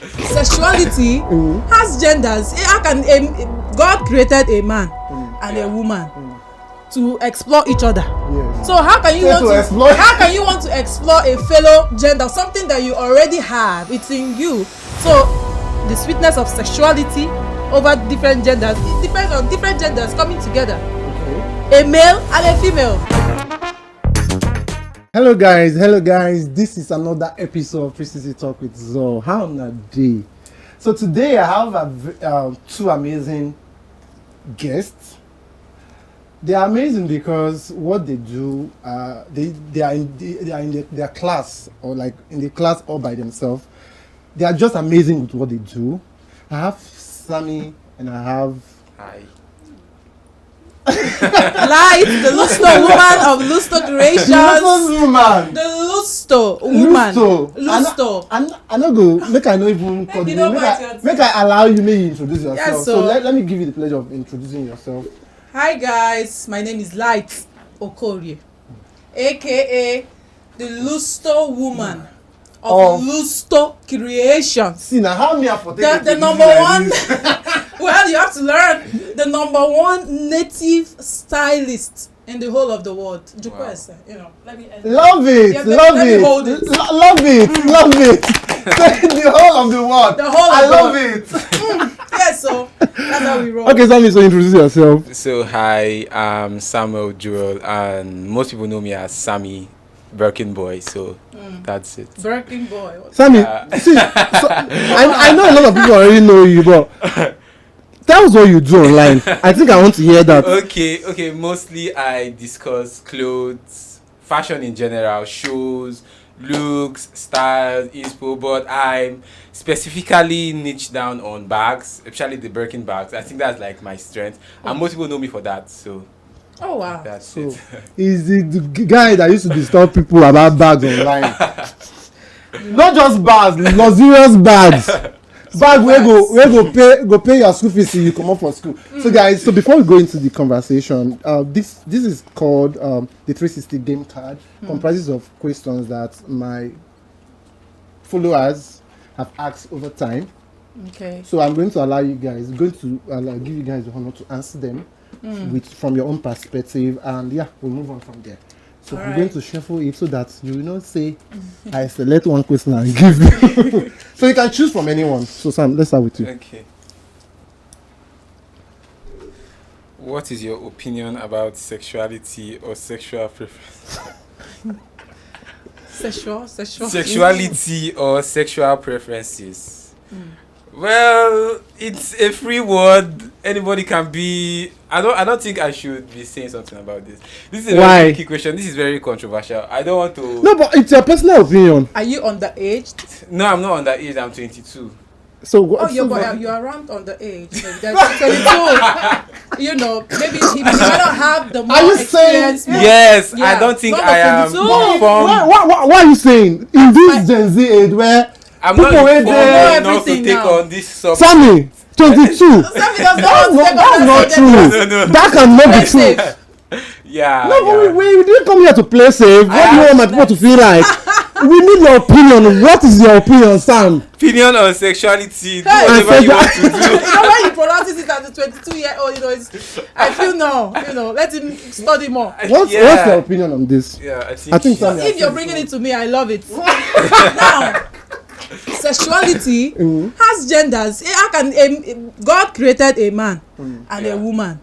Sexuality has genders. How can God created a man and a woman to explore each other? Yes. So how can you want to explore a fellow gender, something that you already have? It's in you. So the sweetness of sexuality over different genders, it depends on different genders coming together. Okay. A male and a female. Hello guys, this is another episode of 360 Talk with Zor. How on a day? So today I have two amazing guests. They are amazing because what they do, they are in their class, or like in the class all by themselves. They are just amazing with what they do. I have Sammy and I have Light, the Lusto woman of Lusto Creations. The Lusto woman. Lusto. I know go. Make I know even make I allow you maybe introduce yourself. Yes, so let me give you the pleasure of introducing yourself. Hi guys, my name is Light Okorie, aka the Lusto woman of Lusto Creations. See now how me have for the number one. Well, you have to learn the number one native stylist in the whole of the world. Wow. You know, love it. The whole of the world. I love it. Yes, so that's how we roll. Okay, Sammy, so introduce yourself. So hi, I'm Samuel Jewel, and most people know me as Sammy Birkin Boy. So that's it. Birkin Boy. Sammy, see, so, I know a lot of people already know you, but tell us what you do online. I think I want to hear that. Okay. Mostly I discuss clothes, fashion in general, shows, looks, styles, inspo, but I'm specifically niche down on bags, especially the Birkin bags. I think that's like my strength, and most people know me for that. So. Oh wow. That's it. He's the guy that used to disturb people about bags online. Not just bags, luxurious bags. Bag where go pay your school fees till you come up for school. So guys, so before we go into the conversation, this is called the 360 game card. Comprises of questions that my followers have asked over time. Okay. So I'm going to allow you guys, give you guys the honor to answer them from your own perspective, and yeah, we'll move on from there. So I'm going to shuffle it so that you will not say I select one question and give you. So you can choose from anyone. So Sam, let's start with you. Okay. What is your opinion about sexuality or sexual preference? Sexuality or sexual preferences? Well, it's a free word. Anybody can be. I don't think I should be saying something about this. This is a very tricky question. This is very controversial. I don't want to. No, but it's your personal opinion. Are you underage? No, I'm not underage. I'm 22. So what? You're around underage. So there's 22. You know, maybe he might not have the more experience. Yes, yeah. I don't think I am. What are you saying? In this Gen Z age where I'm not informed enough to take on this subject. Sammy, 22. Sammy does that's not true. No. That cannot be true. Yeah. No, but we didn't come here to play safe. What do you want my people to feel like? We need your opinion. What is your opinion, Sam? Opinion on sexuality. Do whatever you want to do. You know when you pronounce it as a 22-year-old, you know, I feel let him study more. What's your opinion on this? Yeah, I think Sam, if you're bringing it to me, I love it. Now, sexuality has genders. How can God created a man and a woman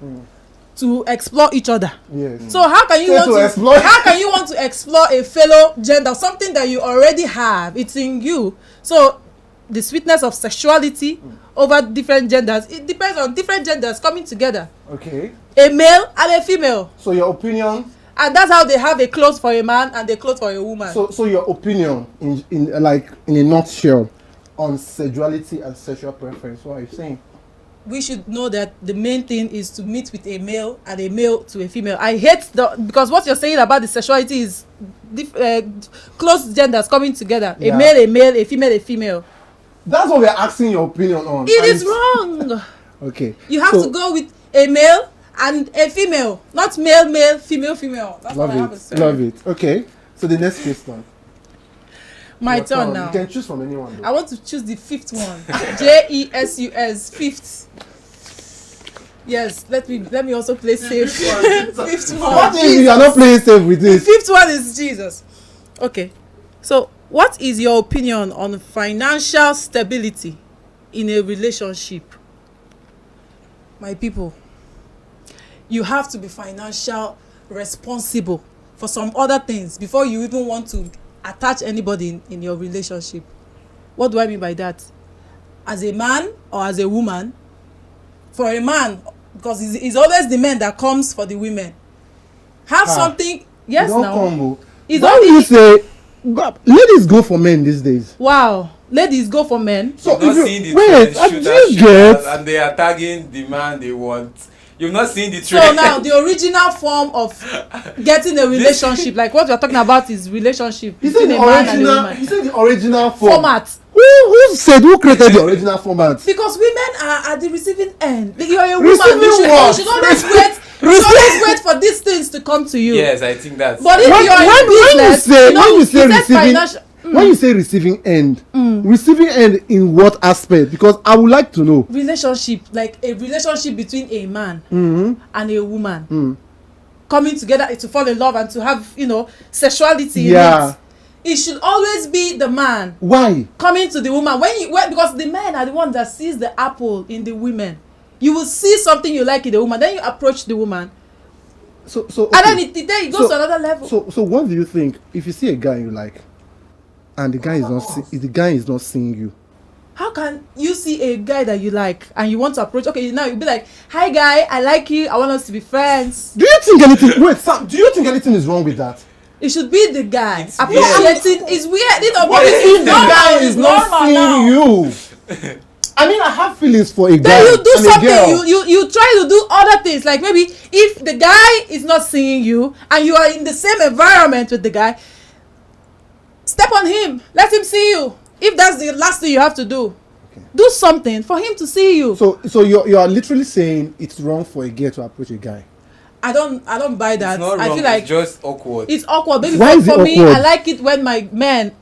to explore each other? Yes. So how can you want to explore a fellow gender, something that you already have? It's in you. So the sweetness of sexuality over different genders, it depends on different genders coming together. Okay. A male and a female. So your opinion. And that's how they have a clothes for a man and a clothes for a woman. So your opinion in a nutshell on sexuality and sexual preference. What are you saying? We should know that the main thing is to meet with a male and a male to a female. I hate because what you're saying about the sexuality is close genders coming together. A male, a female. That's what we're asking your opinion on. It is wrong. Okay. You have to go with a male and a female, not male, female. That's what I have to say. Love it. Okay. So the next question. My Your turn now. You can choose from anyone. I want to choose the fifth one. Jesus, fifth. Yes, let me also play safe. Fifth one. What if you are not playing safe with The this? fifth one is Jesus. Okay. So, what is your opinion on financial stability in a relationship? My people, you have to be financial responsible for some other things before you even want to attach anybody in your relationship. What do I mean by that? As a man or as a woman, for a man, because it's always the men that comes for the women. Have something. Yes, don't now. combo. It's Why only you say ladies go for men these days? wow. Ladies go for men. So you've not seen the wait, trend, did shooters, you get? and they are tagging the man they want. You've not seen the So trend. now the original form of getting a relationship, like what we're talking about, is relationship He said between the a man and a original. woman. He said the original Format. Who created the original format? Because women are at the receiving end. You are a woman. Receiving You should always wait. You should always wait for these things to come to you. Yes, I think that's. But if you are in business, when you say receiving end, receiving end in what aspect? Because I would like to know. relationship, like a relationship between a man and a woman coming together to fall in love and to have, sexuality in it. It should always be the man Why? coming to the woman because the men are the ones that sees the apple in the women. You will see something you like in the woman, then you approach the woman, So and then it goes to another level. So what do you think if you see a guy you like, and the guy is not seeing you? How can you see a guy that you like and you want to approach? Okay, now you'll be like, "Hi, guy, I like you. I want us to be friends." Do you think anything? Wait, Sam. Do you think anything is wrong with that? It should be the guy It's appreciating. It's weird. What if the guy is not normal seeing now. you? I mean, I have feelings for a guy. Then you do and a something. girl. You try to do other things. Like maybe if the guy is not seeing you and you are in the same environment with the guy, step on him. Let him see you. If that's the last thing you have to do, do something for him to see you. So you are literally saying it's wrong for a girl to approach a guy. I don't buy that. It's not I wrong, feel like it's just awkward. it's awkward. Maybe Why is it for me, awkward? I like it when my men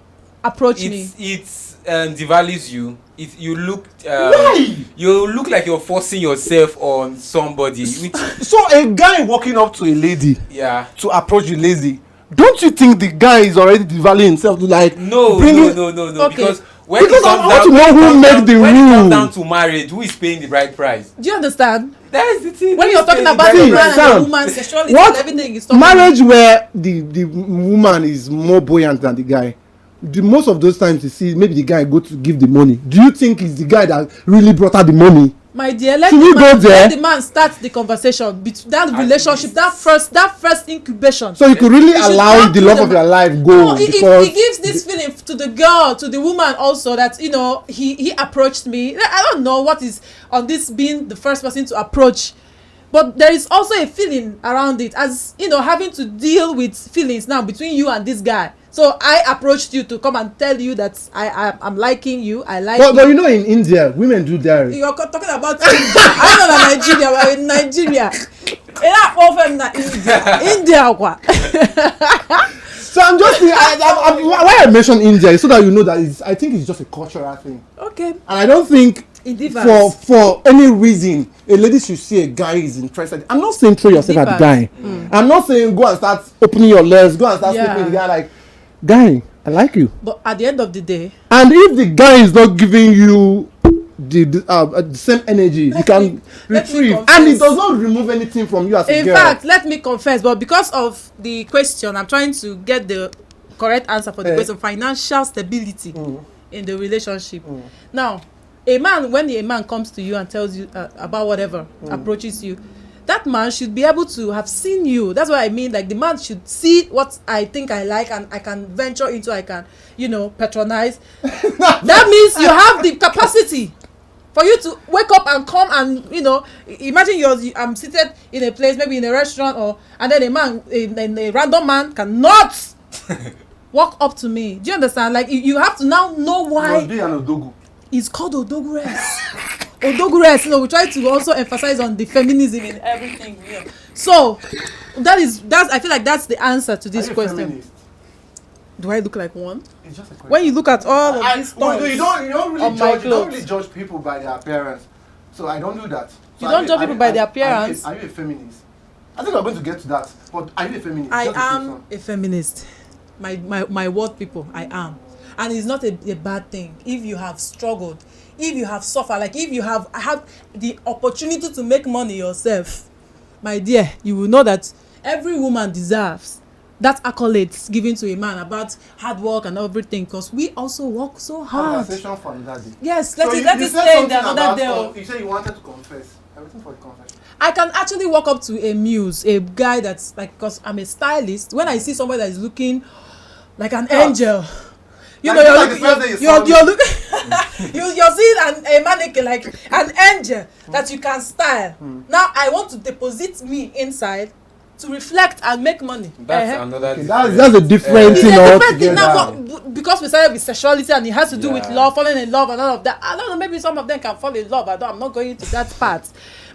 approach me. It's devalues you. You look. Why? You look like you're forcing yourself on somebody. Which, So a guy walking up to a lady yeah. to approach the lady, don't you think the guy is already devaluing himself to like No. Okay. Because when Because it comes I want to know who make the when it rule. comes down to marriage, who is paying the bride price? Do you understand? That's the thing. When Who you're is talking paying the about bride the See, man price? and Sam, the woman sexuality what and everything is talking. marriage where the woman is more buoyant than the guy? Most of those times you see maybe the guy go to give the money. Do you think it's the guy that really brought out the money? My dear, let Should we go there? let the man start the conversation between that relationship, that first incubation. So you could really You should allow talk the to love the of your man. life go No, because it gives this feeling to the girl, to the woman also, that he approached me. I don't know what is on this being the first person to approach, but there is also a feeling around it, as having to deal with feelings now between you and this guy. So I approached you to come and tell you that I'm liking you. I like you. but in India women do diary. You're talking about India. I don't know Nigeria, but in Nigeria. India. So I'm just saying, why I mention India is so that you know that I think it's just a cultural thing. Okay. And I don't think It differs. for any reason a lady should see a guy is interested. I'm not saying throw yourself at the guy. I'm not saying go and start opening your legs, go and start sleeping with the guy like, guy, I like you. But at the end of the day, And if the guy is not giving you the same energy, you can let me retrieve, confess. and it does not remove anything from you as a in girl. fact, let me confess, but because of the question, I'm trying to get the correct answer for the question: financial stability in the relationship. Now, when a man comes to you and tells you about whatever, approaches you, that man should be able to have seen you. That's what I mean. Like the man should see what I think I like, and I can venture into. I can, patronize. That means you have the capacity for you to wake up and come and imagine I'm seated in a place, maybe in a restaurant, and then a random man cannot walk up to me. Do you understand? Like you have to now know why. Must be an odogu. It's called Odogures. Odogures. We try to also emphasize on the feminism in everything. Yeah. So I feel like that's the answer to this Are you a question. feminist? Do I look like one? It's just a question. When you look at all of these well, stories, you don't on really my judge. You don't clothes. really judge people by their appearance. So I don't do that. So You don't judge people by their appearance? Are you a feminist? I think we're going to get to that. But are you a feminist? I Just a am question. a feminist. My word, people, I am. And it's not a bad thing if you have struggled, if you have suffered, like if you have had the opportunity to make money yourself, my dear, you will know that every woman deserves that accolades given to a man about hard work and everything, because we also work so hard. Conversation for another day. Yes, So let it stay in another day. You said you wanted to confess. Everything for the confession. I can actually walk up to a muse, a guy that's like, because I'm a stylist. When I see somebody that is looking like an angel, you know, you're looking, you're seeing a mannequin like an angel that you can style. Now I want to deposit me inside to reflect and make money. That's another. Okay, that's a different thing It's a different thing altogether. now, because we started with sexuality and it has to do with Yeah. love, falling in love and all of that. I don't know, maybe some of them can fall in love. I'm not going into that part.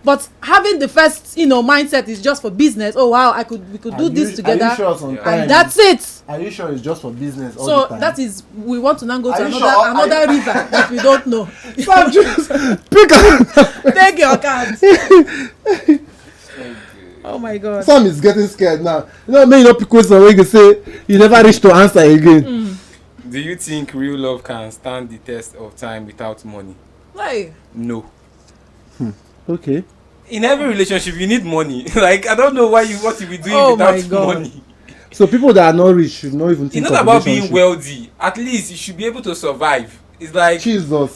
But having the first, mindset is just for business. Oh wow, we could do this together. Are you sure sometimes? And that's it. Are you sure it's just for business all So the time? that is, we want to now go Are to you another sure? river that we don't know. Sam, just pick up. Take your cards. Oh my God. Sam is getting scared now. Maybe pick question where you can say you never reach to answer again. Do you think real love can stand the test of time without money? Like, No. Okay. In every relationship, you need money. Like, I don't know what you be doing Oh my without God. money. So people that are not rich should not even It's think not of about being relationship. wealthy. At least you should be able to survive. It's like Jesus,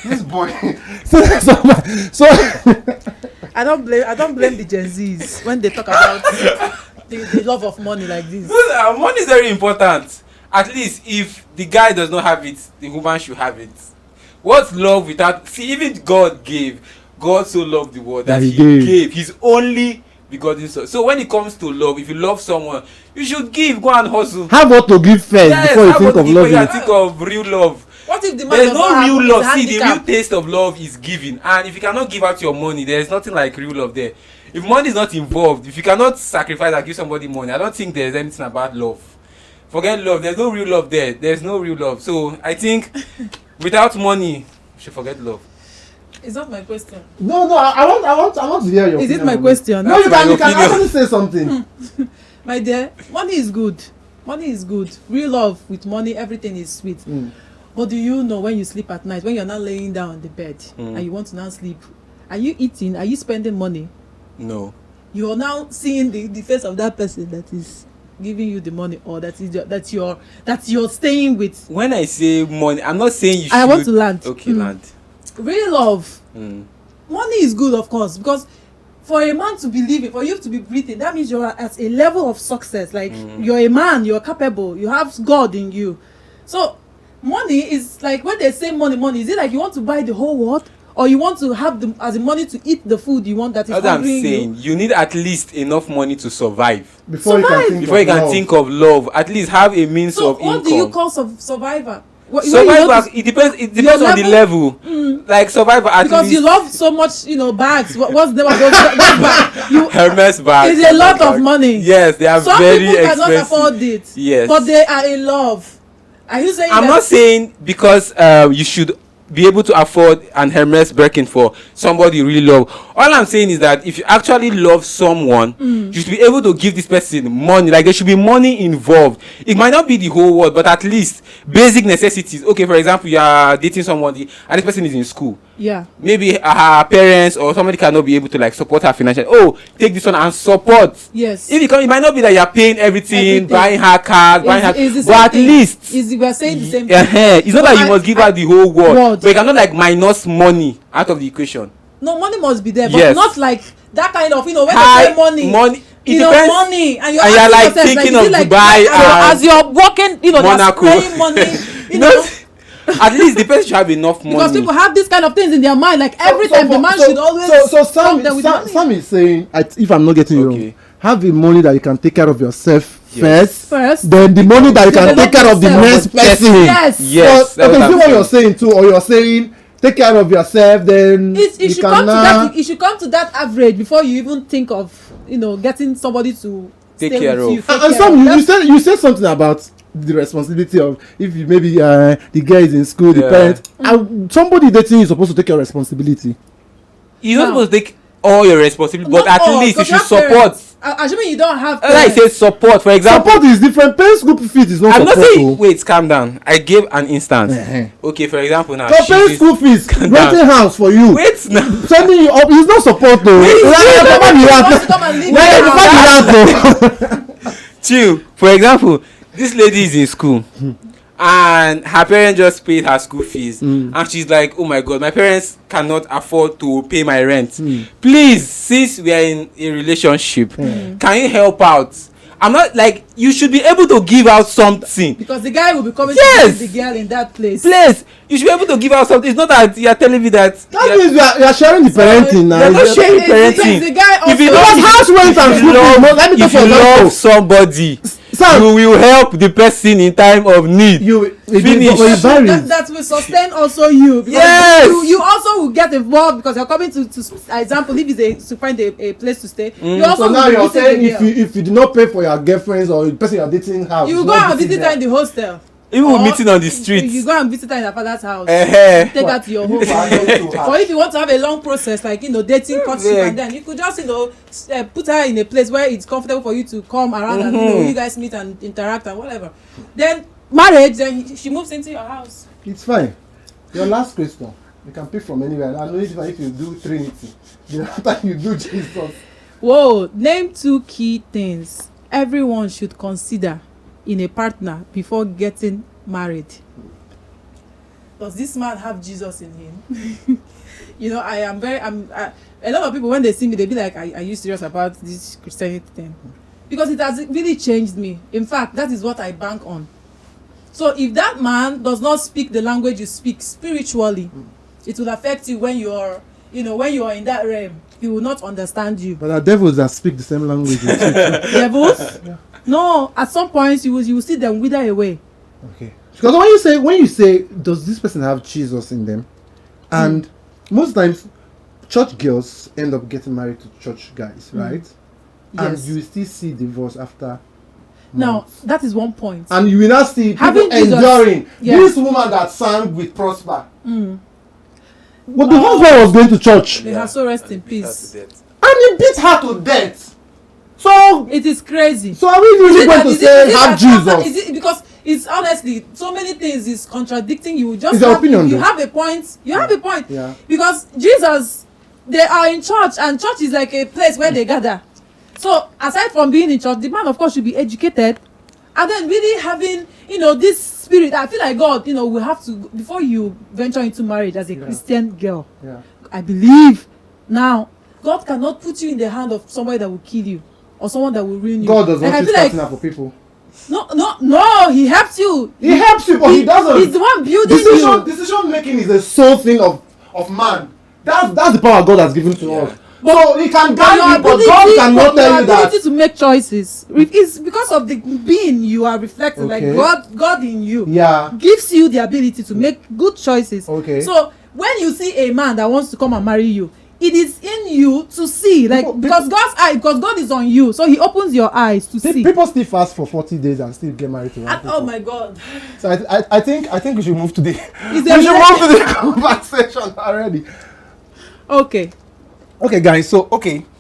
this boy. so I don't blame the Gen Zs when they talk about the love of money like this. money is very important. At least if the guy does not have it, the woman should have it. What's love without? See, even God gave. God so loved the world that He he gave. gave his only begotten son. So when it comes to love, if you love someone, you should give. Go and hustle. have what to give first before you have think what of to give when loving. you think of real love. What if the man There's does no not have real love. his See, the real handicap? taste of love is giving. And if you cannot give out your money, there's nothing like real love there. If money is not involved, if you cannot sacrifice and give somebody money, I don't think there's anything about love. Forget love. There's no real love there. There's no real love. So I think without money, you should forget love. It's not my question. No, I want to hear your. Is it opinion my on question? No, you That's my can opinion. actually say something. My dear, money is good. Money is good. Real love with money, everything is sweet. But do you know when you sleep at night, when you're not laying down on the bed and you want to now sleep, are you eating? Are you spending money? No. You are now seeing the face of that person that is giving you the money, or that you're staying with. When I say money, I'm not saying you should. I want to land. Okay, land. Real love. Money is good, of course, because for a man to be living, for you to be breathing, that means you're at a level of success. Like you're a man, you're capable, you have God in you. So money is like, when they say money, is it like you want to buy the whole world, or you want to have the money to eat the food you want that is That's what I'm hungering saying. you? You need at least enough money to survive. Before you Survive. can think Before you of can love. think of love, at least have a means So of income. what do you call survivor? When you Survivor, want to- it depends on the level. Like survivor, at because least you love so much, bags. What's the name of those bags? Hermes bags. It's a lot of money. Yes, they are Some very people expensive. cannot afford it. Yes. But they are in love. Are you saying I'm that? not saying because you should be able to afford an Hermes Birkin for somebody you really love. All I'm saying is that if you actually love someone, you should be able to give this person money. Like, there should be money involved. It might not be the whole world, but at least basic necessities. Okay, for example, you are dating somebody and this person is in school. Yeah. Maybe her parents or somebody cannot be able to like support her financially. Oh, take this one and support. Yes. If it might not be that you're paying everything, buying her cars, buying her, It's the but same at thing. least We are saying the same thing. it's not But that you must give her the whole world, but you cannot like minus money out of the equation. No, money must be there, but Yes. not like that kind of, when High they say money. It depends. Money, and you're And you're asking like yourself, thinking is of it like, Dubai as you're walking, they're Monaco. spraying money, At least the person should have enough money. because people have these kind of things in their mind. Like every time, the man should always So come there with money. Sam is saying, if I'm not getting you Okay. wrong, have the money that you can take care of yourself Yes. First. then the money that you can Develop take care of the yourself. next person. Yes. Yes, But, that's okay, what see I'm what you're saying. saying too, or you're saying take care of yourself, then It you should can come to now that. It should come to that average before you even think of getting somebody to Take stay care with of. you. take And care Sam, of. you said something about the responsibility of if you maybe the girl is in school, the Yeah. parents, and somebody dating you is supposed to take your responsibility. You're not Now- supposed to take all your responsibility, but Not at all, least you because should have parents. support. Assuming you don't have Like I parents. say support, for example. Support is different. Paying school fees is not I'm not support. saying. Wait, calm down. I gave an instance. Uh-huh. Okay, for example, now. So she's paying in- school fees, Calm renting down. house for you, Wait now. sending you up is not support though. Wait, Like, wait, Papa be Wants happy. to come and live Like, in your Papa house. be happy. Chill. For example, this lady is in school. And her parents just paid her school fees, and she's like, oh my god, my parents cannot afford to pay my rent. Please, since we are in a relationship, can you help out? I'm not like, you should be able to give out something. Because the guy will be coming Yes. to meet the girl in that place. Please, you should be able to give out something. It's not that you are telling me that That means you are sharing the parenting now. you're not You- sharing It's the parenting. guy also. If you Because don't, house rent and if school you fees, love, no, let me talk if for you love example. somebody, Sam, you will help the person in time of need. you Finish. but it varies. that will sustain also you. Because Yes. you also will get involved because you're coming to example, if it's to find a place to stay. You also So now will you're visit saying the if girl. you do not pay for your girlfriends or the person you're dating house, You it's go not and visit her there. in the hostel. Even with Or meeting on the You street. go and visit her in her father's house. Eh-heh. Take her to your home. You are going to Or if you want to have a long process like dating courtship, Yeah. and then you could just put her in a place where it's comfortable for you to come around and you guys meet and interact and whatever. Then marriage, then she moves into your house. It's fine. Your last question, you can pick from anywhere. I know if you do Trinity, the after you do Jesus. Whoa, name 2 key things everyone should consider in a partner before getting married. Does this man have Jesus in him? A lot of people when they see me, they be like, are you serious about this Christianity thing? Because it has really changed me. In fact, that is what I bank on. So if that man does not speak the language you speak spiritually, it will affect you when you are in that realm. He will not understand you. But there are devils that speak the same language. Devils? No, at some point you will see them wither away. Okay. Because when you say, does this person have Jesus in them? And most times, church girls end up getting married to church guys, right? And Yes. you will still see divorce after. Now, months. that is one point. And you will not see people Having Jesus- enduring. Yeah. This woman that sang with Prosper. But the husband was going to church. May her soul rest in That's peace. it. And he beat her to death. So It is crazy. are we really going to say have Jesus? Is it because it's honestly so many things is contradicting you. Just It's your have, opinion, you though. have a point. You have a point. Yeah. Because Jesus, they are in church, and church is like a place where they gather. So aside from being in church, the man of course should be educated, and then really having this spirit. I feel like God, will have to, before you venture into marriage as a Christian girl. Yeah. I believe now God cannot put you in the hand of somebody that will kill you or someone that will ruin you. God does Like, not I choose feel like, partner for people. no, he helps you. He helps you, but he doesn't. He's the one building you. Decision making is the sole thing of man. That's the power God has given to us. So he can guide you, but God cannot tell you your that. ability to make choices is because of the being you are reflecting. Okay. Like God in you Yeah. gives you the ability to make good choices. Okay. So when you see a man that wants to come and marry you, it is in you to see, like, because God's eye, because God is on you, so He opens your eyes to see. People still fast for 40 days and still get married to one And, people. oh my God! So I think we should move to the Is we there should move to the conversation already. Okay. Okay, guys. So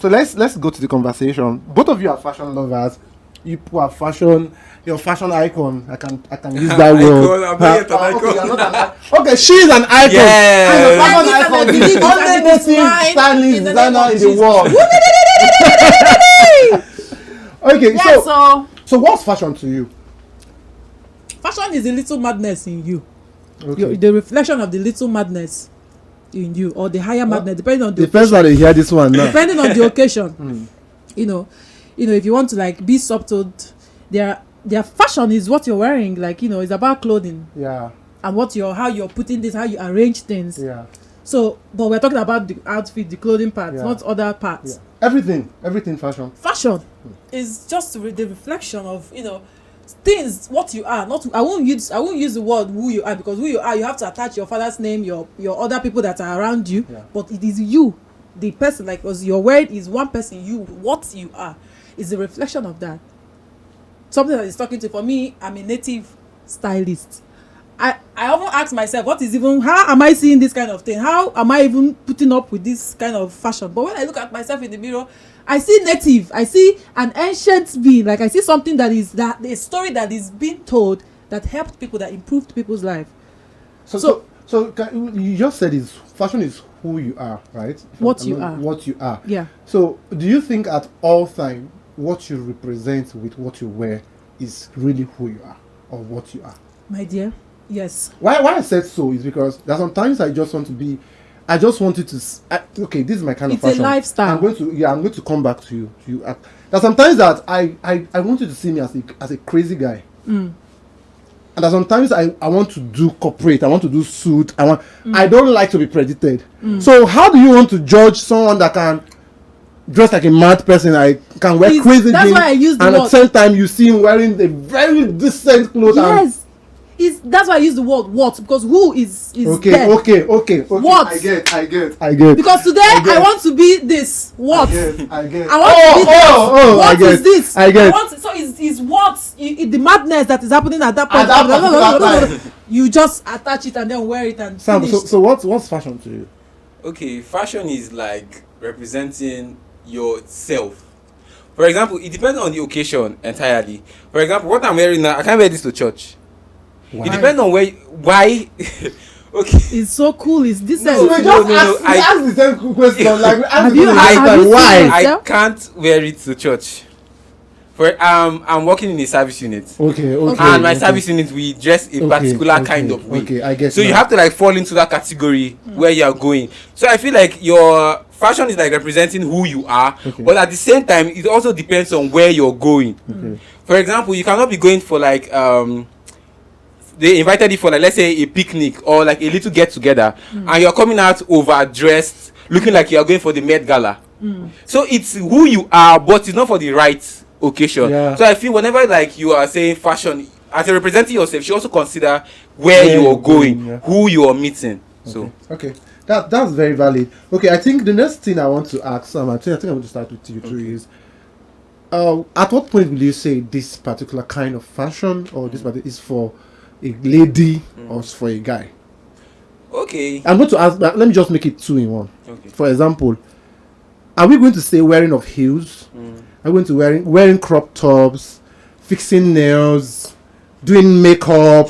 let's go to the conversation. Both of you are fashion lovers. You people are fashion. Your fashion icon. I can use that word. I'm not yet an icon. Okay, you're not an icon. Okay, she's an icon. Yes. And a fashion Yes, icon. and I The believe it, only and it is native mine stylist in the name designer of in the Jesus. world. Okay, Yeah. so what's fashion to you? Fashion is a little madness in you. Okay. The reflection of the little madness in you, or the higher madness, depending on the Depends how they hear this one now. depending on the occasion. If you want to like be subtle, their fashion is what you're wearing. Like it's about clothing Yeah, and how you're putting this, how you arrange things. yeah, So, but we're talking about the outfit, the clothing parts, Yeah. not other parts. yeah. Everything fashion. Fashion is just the reflection of things, what you are. Not I won't use the word who you are, because who you are, you have to attach your father's name, your other people that are around you. Yeah. But it is you, the person. Like, because your word is one person. What you are is a reflection of that. something that is talking to. For me, I'm a native stylist. I often ask myself, how am I seeing this kind of thing? How am I even putting up with this kind of fashion? But when I look at myself in the mirror, I see native. I see an ancient being. Like I see something a story that is being told that helped people, that improved people's life. So you just said fashion is who you are, right? What you are. What you are. Yeah. So do you think at all time what you represent with what you wear is really who you are or what you are? My dear, yes. Why I said so is because there are sometimes I just want you to okay, this is my kind of fashion. It's a lifestyle. I'm going to come back to you. There are sometimes that I want you to see me as a crazy guy. And that sometimes I want to do corporate, I want to do suit, I don't like to be predicted. So how do you want to judge someone that can dress like a mad person, I can wear crazy that's things, why I use the and word. at the same time you see him wearing a very decent clothes? Yes. That's why I use the word what, because who is Okay. dead. Okay. What? I get. Because today I want to be this. What? I get. I want to be this. What I get. is this? I get. So is what the madness that is happening at that point. At that particular time. You just attach it and then wear it and Sam, finish. so what's fashion to you? Okay, fashion is like representing yourself. For example, it depends on the occasion entirely. For example, what I'm wearing now, I can't wear this to church. Why? It depends on why. Okay. It's so cool. It's this. So we just ask the same question. Like, have you seen why? it? I can't wear it to church. For I'm working in a service unit. Okay. And my service unit, we dress a particular kind of way. Okay, I guess. So you have to like fall into that category where you are going. So I feel like your fashion is like representing who you are, but at the same time, it also depends on where you're going. For example, you cannot be going for like they invited you for like, let's say, a picnic or like a little get together, and you're coming out overdressed, looking like you're going for the Met Gala. So it's who you are, but it's not for the right occasion. So I feel whenever like you are saying fashion, as you're representing yourself, you should also consider where you are going, who you are meeting. So okay, that's very valid. Okay, I think the next thing I want to ask Sam, I think I want to start with you too, is at what point will you say this particular kind of fashion or this particular is for a lady or for a guy? Okay, I'm going to ask, let me just make it 2 in 1. Okay. For example, are we going to say wearing of heels? Are we going to wearing crop tops, fixing nails, doing makeup?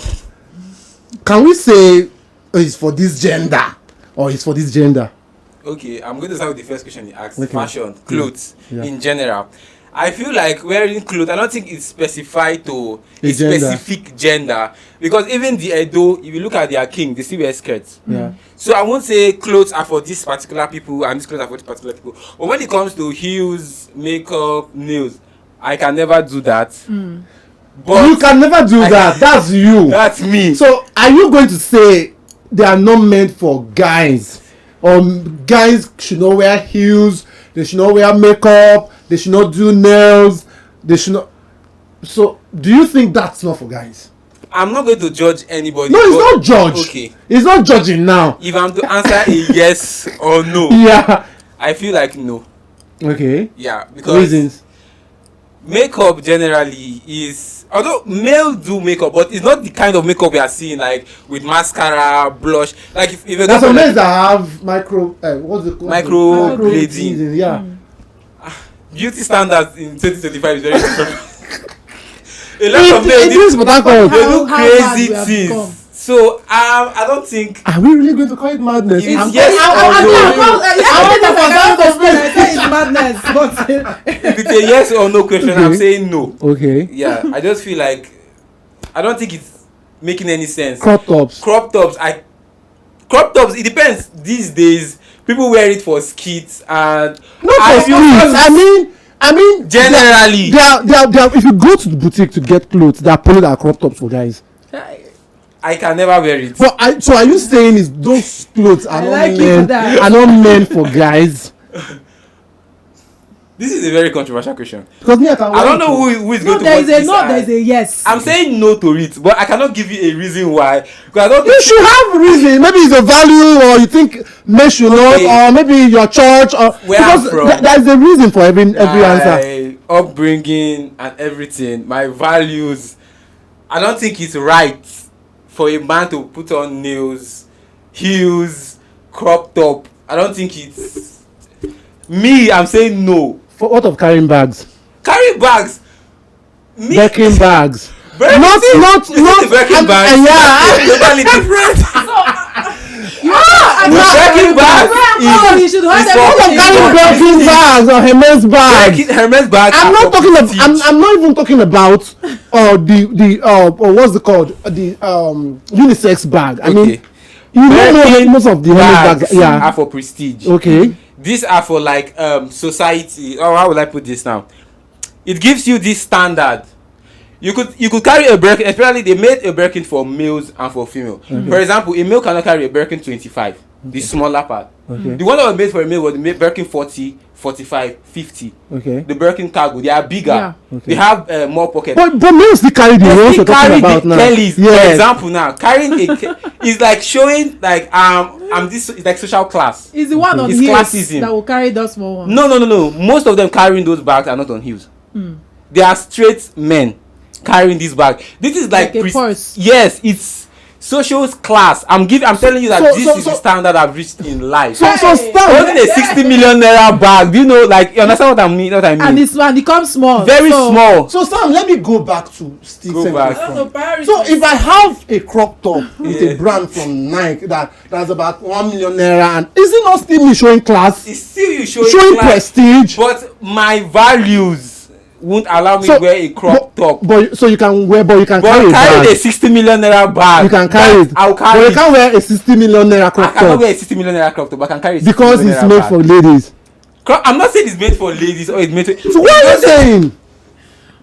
Can we say it's for this gender or it's for this gender? Okay, I'm going to start with the first question you asked. Okay. Fashion, clothes in general. I feel like wearing clothes, I don't think it's specified to a specific gender, because even the Edo, if you look at their king, they still wear skirts. So I won't say clothes are for this particular people and these clothes are for this particular people. But when it comes to heels, makeup, nails, I can never do that. But you can never do that. That's you. That's me. So are you going to say they are not meant for guys? Or guys should not wear heels, they should not wear makeup, they should not do nails, they should not. So do you think that's not for guys? I'm not going to judge anybody. No, it's not judge. Okay. It's not judging now. If I'm to answer a yes or no, I feel like no. Okay. Yeah, because reasons. Makeup generally is, although male do makeup, but it's not the kind of makeup we are seeing like with mascara, blush. Like if there's some men that have micro blading. Yeah. Beauty standards in 2025 is very different. A lot of men they do crazy things. So I don't think. Are we really going to call it madness? It's yes or no. It's madness, but If it's a yes or no question, I'm saying no. Okay. Yeah, I just feel like I don't think it's making any sense. Crop tops. It depends. These days, people wear it for skits and I mean, generally, they are, if you go to the boutique to get clothes, they are pulling out crop tops for guys. I can never wear it. But so are you saying is those clothes are not meant for guys? This is a very controversial question. Because I don't know who is going to watch this. There is a yes. I'm saying no to it, but I cannot give you a reason why. Because I don't. You should have a reason. Maybe it's a value, or you think men should not, or maybe your church, or where I'm from, there's a reason for every answer. upbringing and everything, my values, I don't think it's right for a man to put on nails, heels, crop top. I don't think it's me. I'm saying no. For what of carrying bags? Carry bags. Me. Birkin bags. Not the Birkin bags. Yeah. Totally different. Birkin bags you should hold is them for in Carrying Birkin bags or Hermes bags. Hermes bags. I'm are not for talking about. prestige. I'm not even talking about the or what's it called, the unisex bag. I mean, Okay. you don't know Birkin most of the Hermes bags. are Yeah. for prestige. Okay. These are for like society. Oh, how would I put this now? It gives you this standard. You could carry a Birkin, especially they made a Birkin for males and for female. For example, a male cannot carry a Birkin 25, the smaller part. Okay. The one that was made for a male was the Birkin 40, 45, 50. Okay. The Birkin cargo, they are bigger. Yeah. Okay. They have more pockets. But males still carry the ones you're talking about now. Kellys. For Yes. example, now carrying is like showing like I'm this. It's like social class. It's the one on It's heels classism. that will carry those small ones. No. Most of them carrying those bags are not on heels. They are straight men carrying this bag. This is like a purse. Yes, it's social class. I'm telling you that So- this so- is so- the standard I've reached in life. So Holding stand. a 60 million naira bag, do you know, like, you understand what I mean? And this one becomes small. Very so, small. So Sam, let me go back to Steve. Go saying back. this I don't know, one. priorities. So if I have a crop top with a brand from Nike that's about 1 million naira, and is it not still me showing class, It's still you showing showing class, prestige? but my values won't allow me to wear a crop top. But so you can wear, but you can But carry a carry a bag. 60 million naira bag. You can carry it. I'll But carry you it. can't wear a 60 million naira I crop cannot top wear a 60 million naira crop top, but I can carry a 60 because million it's naira made bag. for ladies. I'm not saying it's made for ladies or it's made to. So what are you saying?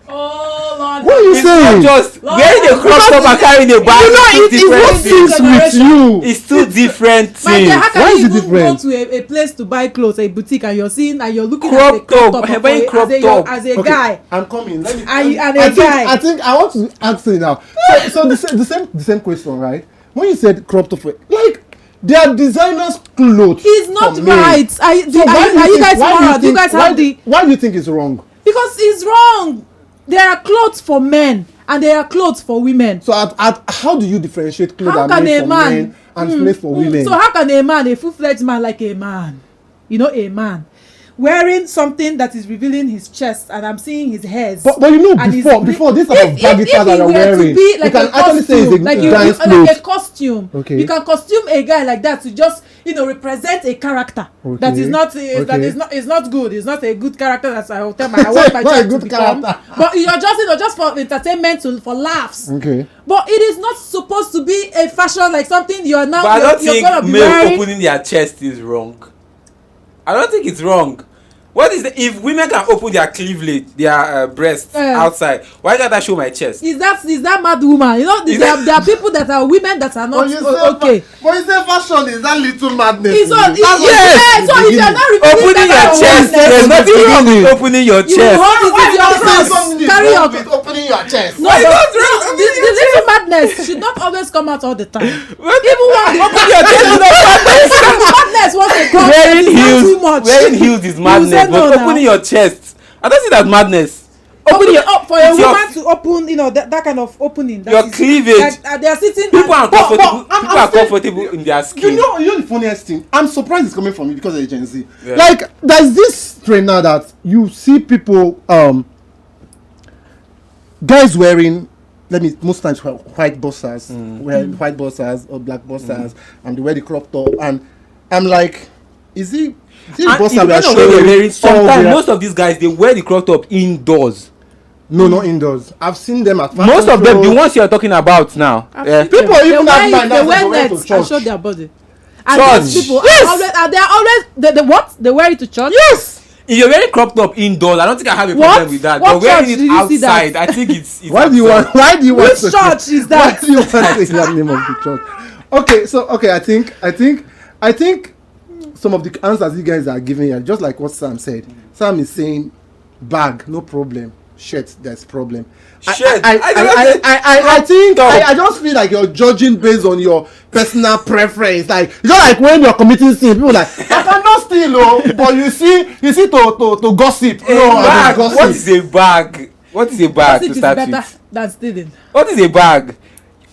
Oh Lord. What are you It's not saying? just wearing a crop top and carrying a bag. You know, is two it different things. syncs with you. It's two different My dear, things. how can Why you is it even different? go to a place to buy clothes, a boutique, and you're seeing and you're looking Crop at a crop top, top buying crop top. as a Okay, guy. I'm coming. Let me. And a I think, guy. I think I want to ask you now. So the same question, right? When you said crop top, like they are designers' clothes. It's not for men. right. So Are why do you think- guys why do moral? Do you think- guys why have the? Why do you think it's wrong? Because it's wrong. There are clothes for men and there are clothes for women. So how do you differentiate clothes How that are can made a for man men and made for women? So how can a man, a full-fledged man like a man, a man, wearing something that is revealing his chest and I'm seeing his hairs? But you know, and his- before this type of baggy pants that you're wearing, be like you can a actually say it's costume, a like guy's like clothes. a costume. Okay. You can costume a guy like that to just represent a character that Okay. is not that is not good. It's not a good character that I will tell I want my Not a child to good become. character. But you're just for entertainment, for laughs. Okay. But it is not supposed to be a fashion like something you are now. But I don't you're gonna think be male wearing. opening their chest is wrong. I don't think it's wrong. What is if women can open their cleavage, their breasts outside? Why can't I show my chest? Is that mad woman? There are people that are women that are not okay. But you say fashion is that little madness. It's on. That's what yes. So if you're not revealing Opening your that chest, kind of there's madness, nothing wrong with opening your you will chest. hold it with your cross. Carry your. with opening your chest. No, Why but not wrong? the little madness should not always come out all the time. Even when Open your chest is not madness. madness wants to come, Wearing it's not too heels, much. wearing heels is madness. say no But now. opening your chest, I don't see that madness. Opening your up for a it's your- woman to open, that kind of opening. that Your is- cleavage. that they are sitting. People are But comfortable. I'm People are saying- comfortable in their You skin. know the funniest thing? I'm surprised it's coming from you because of the Gen Z. Yeah. Like, there's this trend now that you see people, guys wearing, most times white boxers, wear white boxers or black boxers, and they wear the crop top, and I'm like, is it And boxer we are it depends on where they're showing? wearing. Or Sometimes we are- most of these guys they wear the crop top indoors. No, not indoors. I've seen them at Most of them, the shows. ones you are talking about now. People even have mind they that wear they wear to nets and church. show their body. And Church. those people Yes. they are always they what? They wear it to church? Yes. If you're wearing crop top indoors, I don't think I have a What? problem with that. What But wearing church it did you see that? outside, I think it's Why do you want? Why do you want? Which to- church is that? Why do you want to say the name of the church? Okay. I think some of the answers you guys are giving here, just like what Sam said. Sam is saying, bag, no problem. Shirt, there's problem. Shirt. I think I just feel like you're judging based on your personal preference. Like just like when you're committing sin, people are like I cannot steal, but you see to gossip. A bag. What is a bag? What is a bag Gossip to is start better with? than stealing. What is a bag?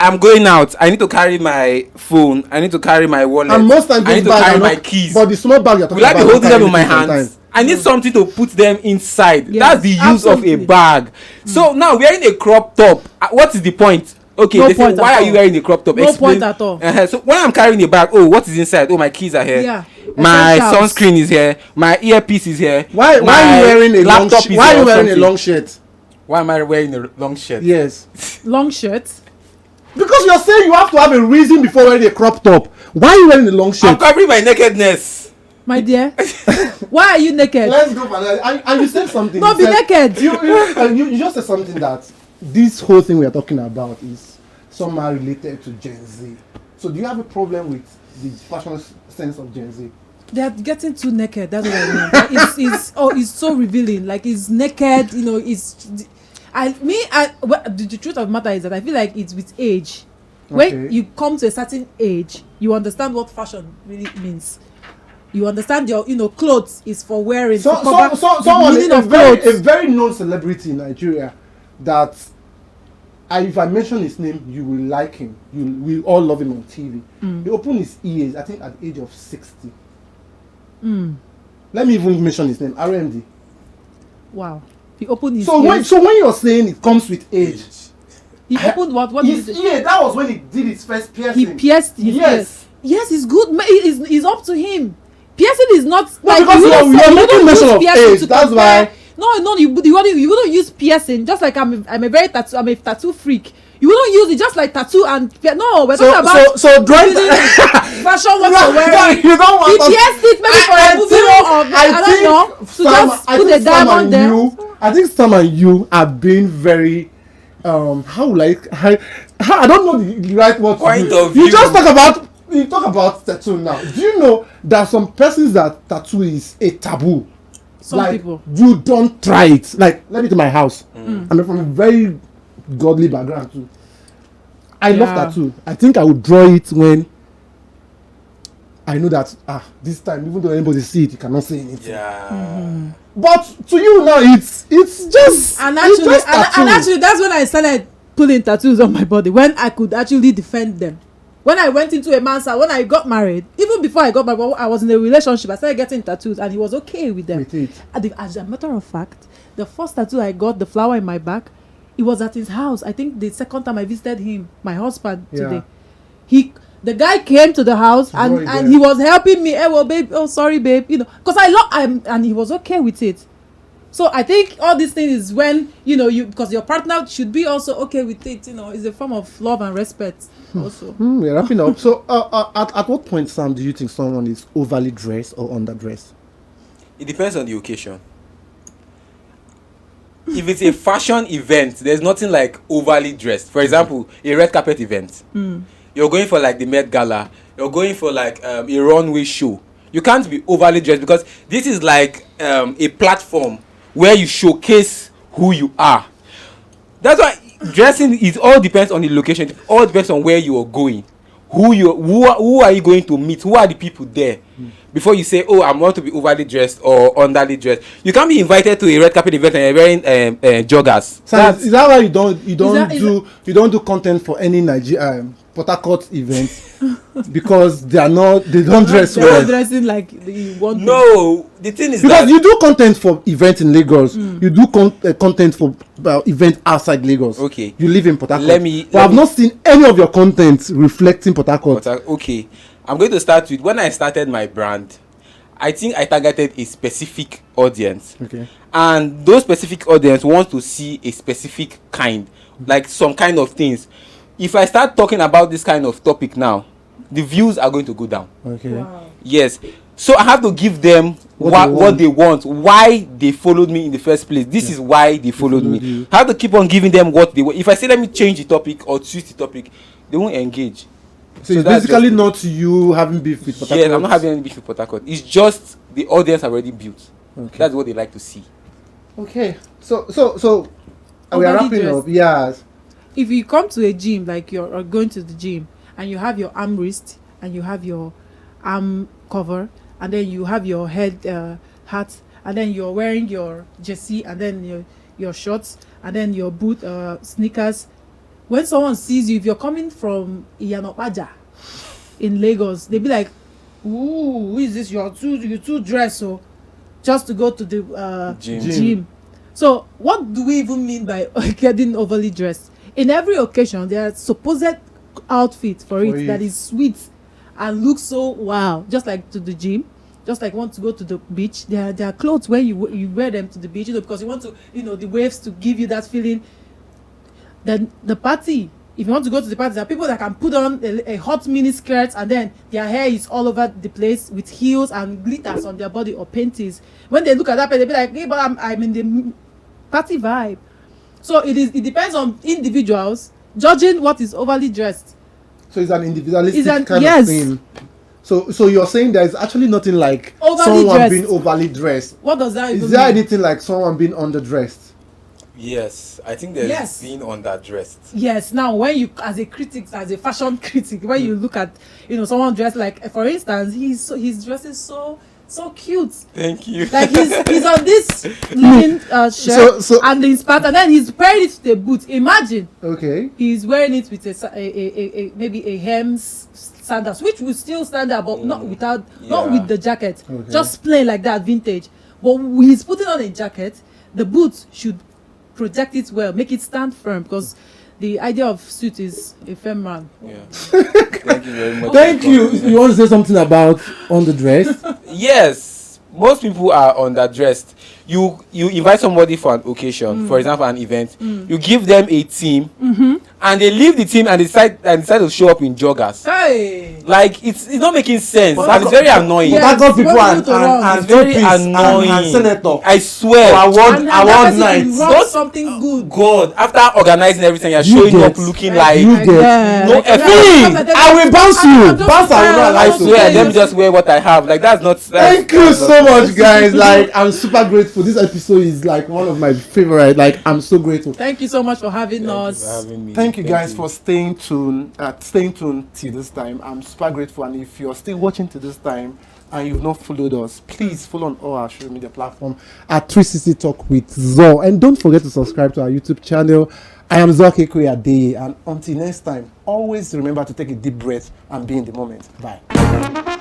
I'm going out. I need to carry my phone. I need to carry my wallet. And most times I need to those bags carry are my not, keys. but the small bag you're talking Will I about. be holding them you in my can't hands? sometimes. I need something to put them inside. Yes, That's the use absolutely. of a bag. So now wearing a crop top. What is the point? Okay, No they say point why at are you all. wearing a crop top? No point at all. So when I'm carrying a bag, oh, what is inside? Oh, my keys are here. Yeah. My Essentials. sunscreen is here. My earpiece is here. Why My are you wearing a long laptop shirt? is Why are here you or wearing a something. long shirt? Why am I wearing a long shirt? Yes. Long shirts. Because you're saying you have to have a reason before wearing a crop top. Why are you wearing a long I'm shirt? covering my nakedness. My dear, why are you naked? Let's go for that. And you said something. No, You be said- naked. You just said something that this whole thing we are talking about is somehow related to Gen Z. So do you have a problem with the fashion sense of Gen Z? They are getting too naked. That's what I mean. Like, it's so revealing. Like it's naked. You know, the truth of the matter is that I feel like it's with age. When Okay. you come to a certain age, you understand what fashion really means. You understand your, clothes is for wearing. to cover the Someone, meaning a of very clothes. known celebrity in Nigeria that if I mention his name, you will like him. You will all love him on TV. He opened his ears, I think, at the age of 60. Let me even mention his name, RMD. Wow. He opened his So ears. when you're saying it comes with age, He opened what? What his did he ear, that was when he did his first He piercing. pierced his Yes. ears. Yes, it's good. It's up to him. Piercing is not No, because you don't you're say- you making don't mention use of piercing age, to that's compare. why- No, you wouldn't use piercing. Just like I'm a tattoo freak. You wouldn't use it just like tattoo and no. We're talking about so drawing fashion. What you're wearing. You don't want He us- pierced it maybe for a movie role or I don't know. To just put a diamond there. I think Sam and you are being very how I don't know the right word to Point use. of You view. just talk about tattoo now. Do you know that some persons that tattoo is a taboo? Some Like, people. you don't try it. Like, let me to my house. I'm from a very godly background too. I love Yeah. tattoo. I think I would draw it when I know that this time, even though anybody see it, you cannot say anything. Yeah. But to you now, it's just And it's actually, just tattoo. and actually, that's when I started pulling tattoos on my body. When I could actually defend them. When I went into a man's house, when I got married, even before I got married, I was in a relationship. I started getting tattoos, and he was okay with them. With it. As a matter of fact, the first tattoo I got, the flower in my back, it was at his house. I think the second time I visited him, my husband today, the guy came to the house Draw it and there. he was helping me. Hey, well, babe, oh sorry, babe, because and he was okay with it. So I think all these things is when because your partner should be also okay with it. It's a form of love and respect also. We're wrapping up. So, at what point, Sam, do you think someone is overly dressed or underdressed? It depends on the occasion. If it's a fashion event, there's nothing like overly dressed. For example, a red carpet event. You're going for like the Met Gala. You're going for like a runway show. You can't be overly dressed because this is like a platform where you showcase who you are. That's why dressing, it all depends on the location. It all depends on where you are going. Who are you going to meet? Who are the people there? Before you say, oh, I want to be overly dressed or underly dressed. You can't be invited to a red carpet event and you're wearing joggers. Sam, is that why you don't do content for any Port Harcourt events because they don't dress They're well? not dressing like you want. No, the thing is Because that you do content for events in Lagos, you do content for events outside Lagos. Okay. You live in Port Harcourt. Let I've me- not seen any of your content reflecting Port Harcourt. okay, I'm going to start with when I started my brand. I think I targeted a specific audience. Okay. And those specific audience want to see a specific kind, like some kind of things. If I start talking about this kind of topic now, the views are going to go down. Okay. Wow. Yes. So I have to give them what they want, why they followed me in the first place. This is why they followed me. you. I have to keep on giving them what they want. If I say let me change the topic or switch the topic, they won't engage. So it's that's basically just- not you having beef with Port Harcourt. Yes, I'm not having any beef with Port Harcourt. It's just the audience already built. Okay. That's what they like to see. Okay. So we are Overly wrapping dressed. up. Yes. If you come to a gym, like you're going to the gym and you have your armrest and you have your arm cover and then you have your head hat, and then you're wearing your jersey, and then your shorts, and then your boot sneakers. When someone sees you, if you're coming from Iyanopaja in Lagos, they'll be like, ooh, who is this? You're too dressed, so just to go to the gym. So what do we even mean by getting overly dressed? In every occasion, there are supposed outfit for it that is sweet and looks so wow, just like to the gym, just like want to go to the beach. There are clothes where you wear them to the beach, because you want to, the waves to give you that feeling. Then the party, if you want to go to the party, there are people that can put on a hot mini skirt, and then their hair is all over the place with heels and glitters on their body or panties. When they look at that, they'll be like, hey, but I'm in the party vibe. So it depends on individuals judging what is overly dressed. So it's an individualistic kind of thing. So you're saying there's actually nothing like someone being overly dressed. What does that mean? Is there anything like someone being underdressed? Yes, I think there's being underdressed. Yes. Now, when you, as a fashion critic, when you look at someone dressed, like, for instance, his dress is so cute. Thank you. Like he's on this linen shirt and his pant, and then he's wearing it with a boot. Imagine. Okay. He's wearing it with a maybe a hems sandals, which will still stand out, but not with the jacket. Okay. Just plain like that, vintage. But he's putting on a jacket. The boots should project it well, make it stand firm, because the idea of suit is a firm man. Yeah. Thank you very much. Thank you. You want to say something about underdressed? Yes, most people are underdressed. You invite somebody for an occasion, for example, an event. You give them a team, and they leave the team and decide to show up in joggers. Hey, like it's not making sense, and it's very annoying. That got people and very annoying. And senator. I swear. Award night. Something good. God, after organizing everything, you're showing up looking like no effort. I will bounce you. Bounce I swear, let me just wear what I have. Like that's Thank you so much, guys. Like, I'm super grateful. This episode is like one of my favorite. Like, I'm so grateful. Thank you so much for having us. Thank you guys for staying tuned till this time. I'm super grateful, and if you're still watching to this time and you've not followed us, please follow on all our social media platform at 360 Talk with Zor, and don't forget to subscribe to our YouTube channel. I am Zor-Akekue, and until next time, always remember to take a deep breath and be in the moment. Bye.